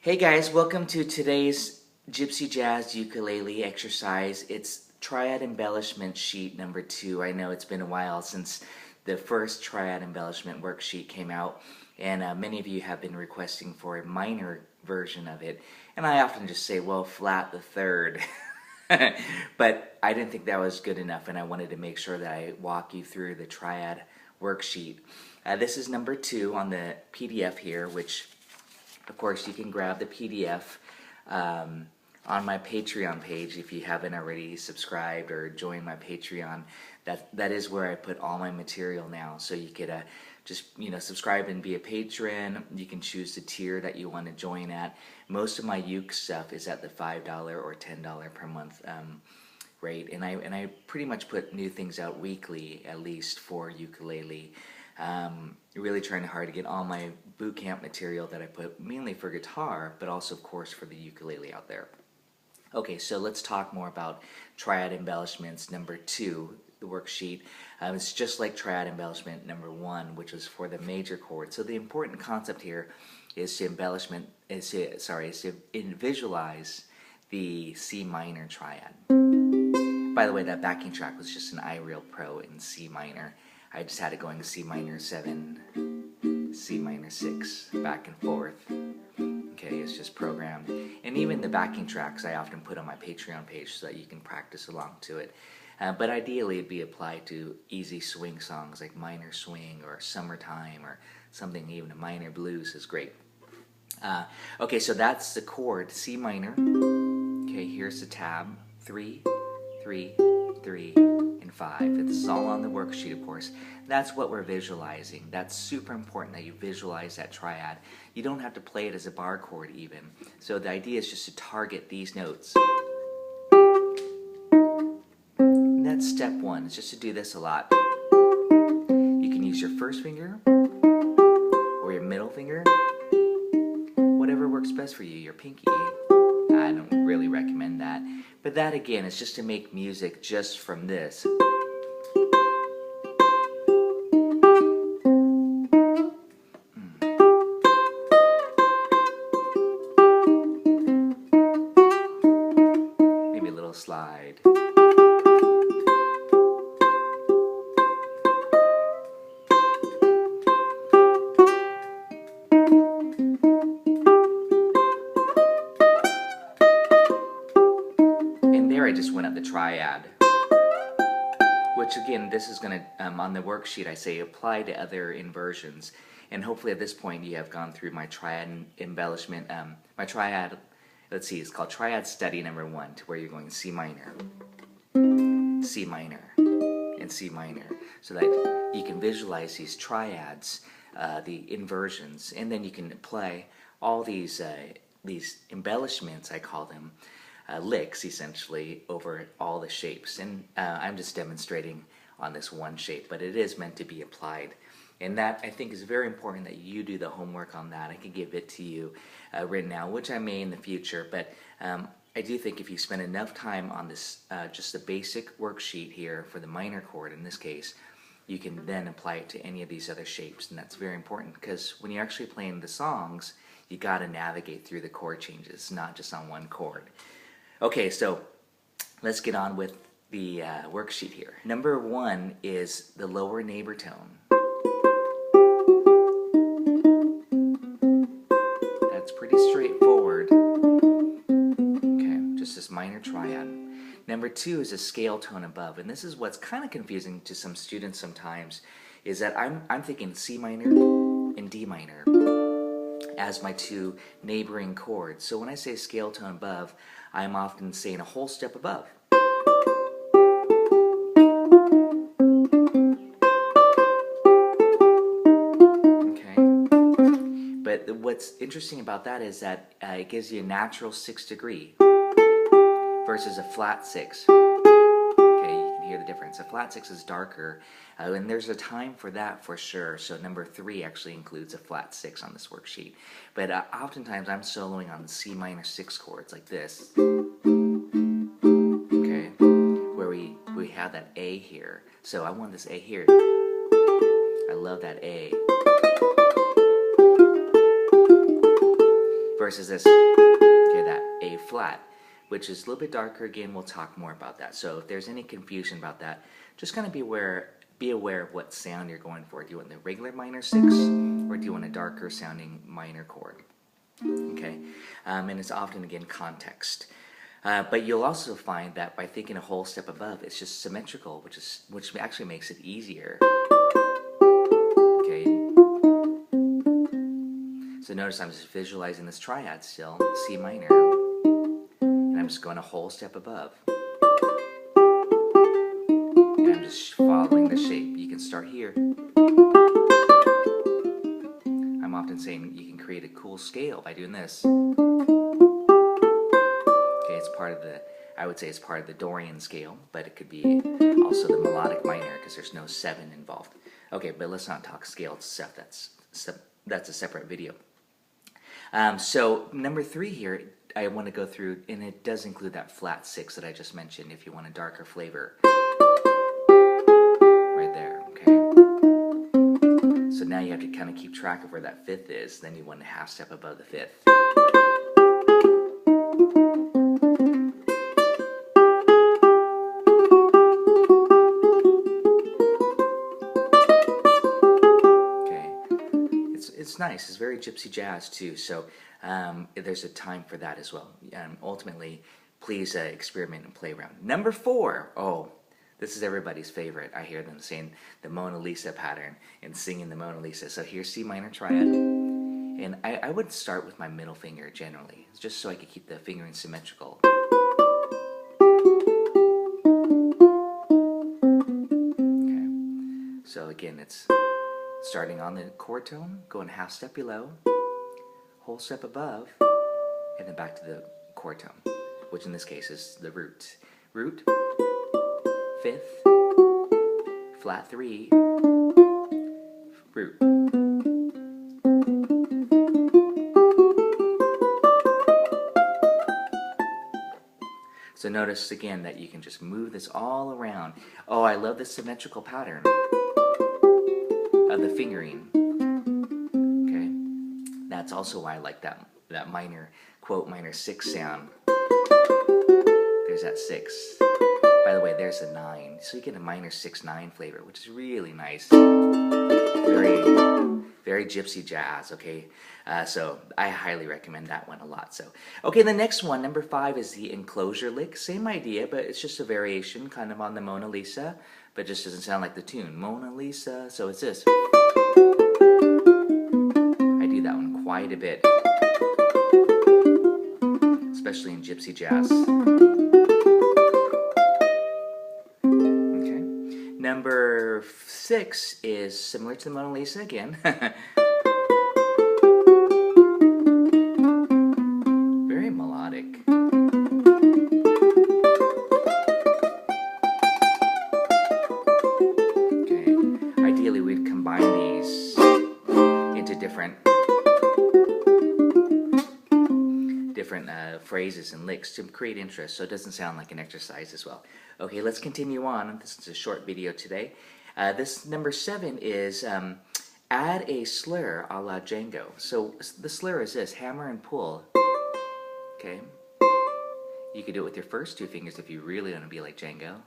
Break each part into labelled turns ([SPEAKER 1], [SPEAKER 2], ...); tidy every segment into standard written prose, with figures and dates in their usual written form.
[SPEAKER 1] Hey guys, welcome to today's Gypsy Jazz ukulele exercise. It's Triad embellishment sheet number 2. I know it's been a while since the first Triad embellishment worksheet came out, and many of you have been requesting for a minor version of it. And I often just say, well, flat the third. But I didn't think that was good enough, and I wanted to make sure that I walk you through the Triad worksheet. This is number 2 on the PDF here, which of course you can grab the PDF on my Patreon page if you haven't already subscribed or joined my Patreon. That is where I put all my material now, so you could just subscribe and be a patron. You can choose the tier that you want to join at. Most of my uke stuff is at the $5 or $10 per month rate, and I pretty much put new things out weekly, at least for ukulele. Really trying hard to get all my boot camp material that I put mainly for guitar, but also of course for the ukulele out there. Okay, so let's talk more about Triad embellishments number 2, the worksheet. It's just like Triad embellishment number 1, which was for the major chord. So the important concept here is to visualize the C minor triad. By the way, that backing track was just an iReal Pro in C minor. I just had it going C minor 7, C minor 6, back and forth. Okay, it's just programmed. And even the backing tracks I often put on my Patreon page so that you can practice along to it. But ideally it'd be applied to easy swing songs like Minor Swing or Summertime or something, even a minor blues is great. Okay, so that's the chord, C minor. Okay, here's the tab, 3, 3, 3, and 5. This is all on the worksheet, of course. That's what we're visualizing. That's super important that you visualize that triad. You don't have to play it as a bar chord even. So the idea is just to target these notes. And that's step 1, is just to do this a lot. You can use your first finger or your middle finger, whatever works best for you, your pinky. I don't really recommend that. But that again is just to make music just from this. Maybe a little slide. I just went up the triad, which again, this is going to, on the worksheet I say apply to other inversions, and hopefully at this point you have gone through my triad embellishment, my triad, let's see, it's called Triad Study number 1, to where you're going C minor, C minor, and C minor, so that you can visualize these triads, the inversions, and then you can apply all these embellishments, I call them, licks essentially over all the shapes, and I'm just demonstrating on this one shape, but it is meant to be applied, and that I think is very important that you do the homework on that. I can give it to you written now, which I may in the future, but I do think if you spend enough time on this, just the basic worksheet here for the minor chord in this case, you can then apply it to any of these other shapes, and that's very important because when you're actually playing the songs, you got to navigate through the chord changes, not just on one chord. Okay, so let's get on with the worksheet here. Number 1 is the lower neighbor tone. That's pretty straightforward. Okay, just this minor triad. Number 2 is a scale tone above, and this is what's kind of confusing to some students sometimes, is that I'm thinking C minor and D minor as my 2 neighboring chords. So when I say scale tone above, I'm often saying a whole step above. Okay. But what's interesting about that is that it gives you a natural 6th degree versus a flat 6. Hear the difference. A flat 6 is darker, and there's a time for that for sure. So number 3 actually includes a flat 6 on this worksheet. But oftentimes I'm soloing on C minor 6 chords like this. Okay, where we have that A here. So I want this A here. I love that A. versus this, okay, that A flat, which is a little bit darker. Again, we'll talk more about that. So if there's any confusion about that, just kind of be aware of what sound you're going for. Do you want the regular minor 6, or do you want a darker sounding minor chord? Okay, and it's often, again, context. But you'll also find that by thinking a whole step above, it's just symmetrical, which actually makes it easier. Okay. So notice I'm just visualizing this triad still, C minor, and I'm just going a whole step above. And I'm just following the shape. You can start here. I'm often saying you can create a cool scale by doing this. Okay, it's part of the, I would say it's part of the Dorian scale, but it could be also the melodic minor because there's no 7 involved. Okay, but let's not talk scaled stuff. That's a separate video. So number 3 here, I want to go through, and it does include that flat 6 that I just mentioned if you want a darker flavor. Right there, okay? So now you have to kind of keep track of where that 5th is, then you want a half step above the 5th. It's nice. It's very gypsy jazz too, so there's a time for that as well. Ultimately, please experiment and play around. Number 4, oh, this is everybody's favorite. I hear them saying the Mona Lisa pattern and singing the Mona Lisa. So here's C minor triad, and I would start with my middle finger generally, just so I could keep the fingering symmetrical. Okay, so again, it's starting on the chord tone, going half step below, whole step above, and then back to the chord tone, which in this case is the root. Root, 5th, flat 3, root. So notice again that you can just move this all around. Oh, I love this symmetrical pattern of the fingering. Okay, that's also why I like that minor, quote, minor 6 sound. There's that 6. By the way, there's a 9, so you get a minor 6/9 flavor, which is really nice. Very gypsy jazz. Okay, so I highly recommend that one a lot. So okay, the next one, number 5, is the enclosure lick. Same idea, but it's just a variation, kind of on the Mona Lisa, but just doesn't sound like the tune. Mona Lisa. So it's this. I do that one quite a bit, especially in gypsy jazz. Okay. Number 6 is similar to the Mona Lisa again. Very melodic. Okay. Ideally, we'd combine these into different phrases and licks to create interest, so it doesn't sound like an exercise as well. Okay, let's continue on. This is a short video today. This number 7 is add a slur a la Django. So the slur is this: hammer and pull. Okay, you could do it with your first 2 fingers if you really want to be like Django,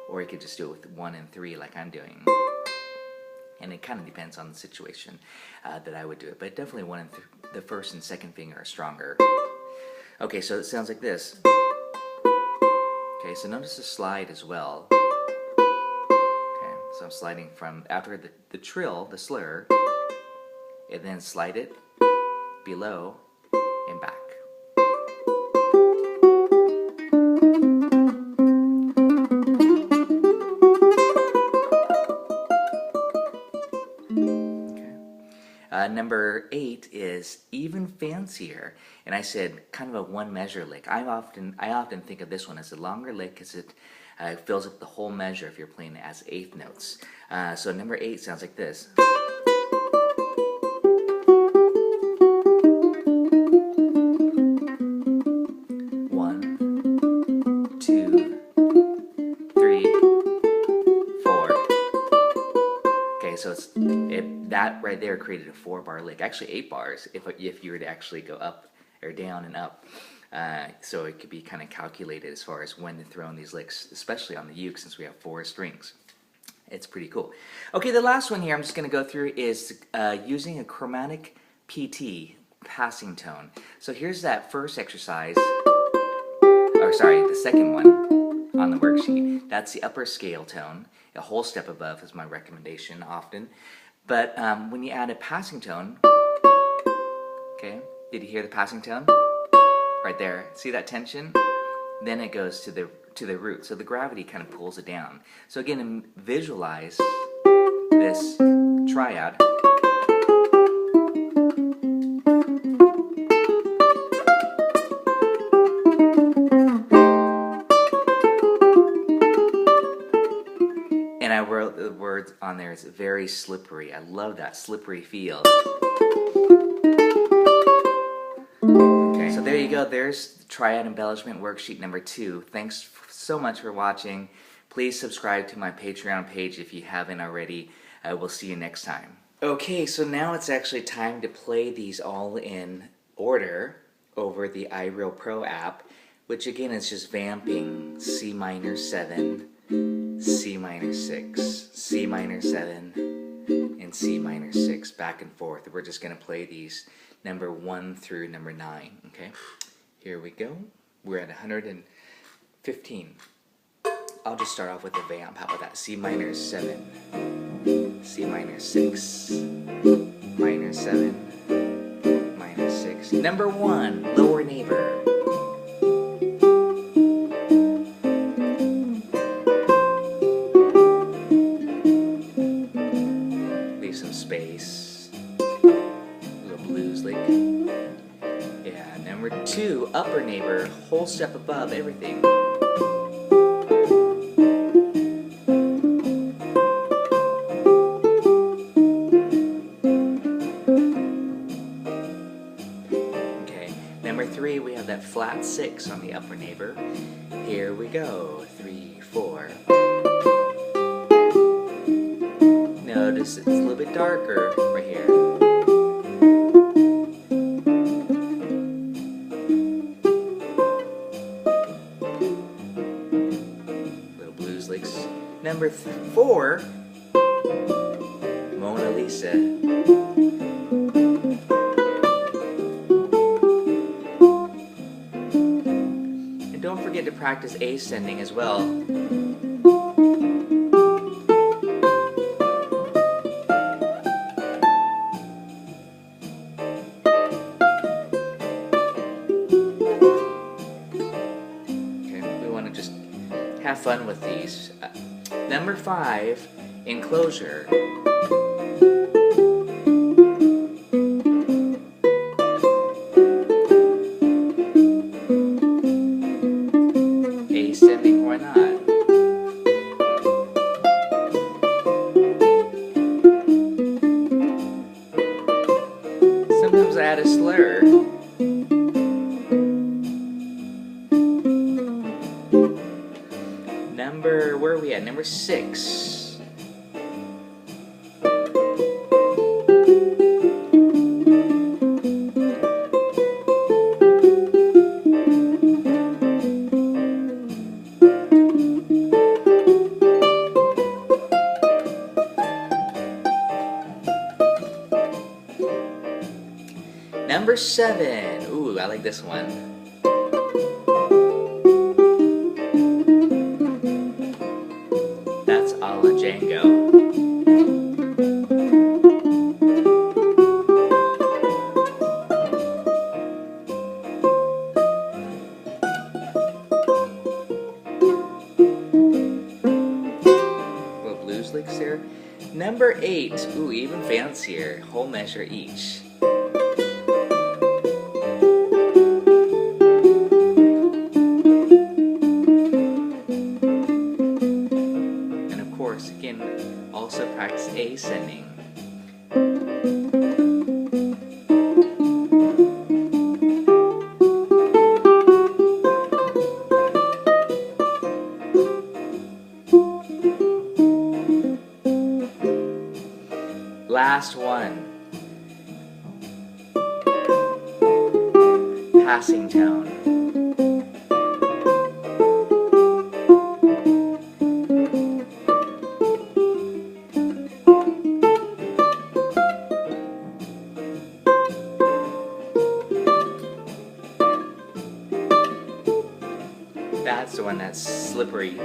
[SPEAKER 1] or you could just do it with 1 and 3 like I'm doing. And it kind of depends on the situation that I would do it, but definitely 1 and the first and second finger are stronger. Okay, so it sounds like this. Okay, so notice the slide as well. Okay, so I'm sliding from after the trill, the slur, and then slide it below and back. Number 8 is even fancier, and I said kind of a 1 measure lick. I often think of this one as a longer lick because it fills up the whole measure if you're playing it as 8th notes. So number 8 sounds like this. So that right there created a 4-bar lick, actually 8 bars if you were to actually go up or down and up. So it could be kind of calculated as far as when to throw in these licks, especially on the uke since we have 4 strings. It's pretty cool. Okay, the last one here I'm just going to go through is using a chromatic PT, passing tone. So here's that first exercise, or sorry, the second one on the worksheet. That's the upper scale tone. A whole step above is my recommendation often. But when you add a passing tone, okay, did you hear the passing tone? Right there, see that tension? Then it goes to the root, so the gravity kind of pulls it down. So again, visualize this triad. And I wrote the words on there, it's very slippery. I love that slippery feel. Okay, so there you go. There's the Triad Embellishment Worksheet number 2. Thanks so much for watching. Please subscribe to my Patreon page if you haven't already. I will see you next time. Okay, so now it's actually time to play these all in order over the iReal Pro app, which again is just vamping C minor 7, C minor 6, C minor 7, and C minor 6 back and forth. We're just going to play these number 1 through number 9. Okay, here we go. We're at 115. I'll just start off with the vamp. How about that? C minor 7, C minor 6, minor 7, minor 6. Number 1, lower neighbor. Leave some space. Little blues lick. Yeah, number 2, upper neighbor, whole step above everything. Number 3, we have that flat 6 on the upper neighbor. Here we go. 3, 4. Notice it's a little bit darker right here. Little blues licks. Number 4, Mona Lisa. Don't forget to practice ascending as well. Okay, we want to just have fun with these. Number 5, enclosure. Ascending, why not? Sometimes I add a slur. Where are we at? Number 6. Number 7. Ooh, I like this one. That's a la Django. Little blues licks there. Number 8. Ooh, even fancier. Whole measure each. Again, also practice ascending. Last one. passing tone. That's the one that's slippery.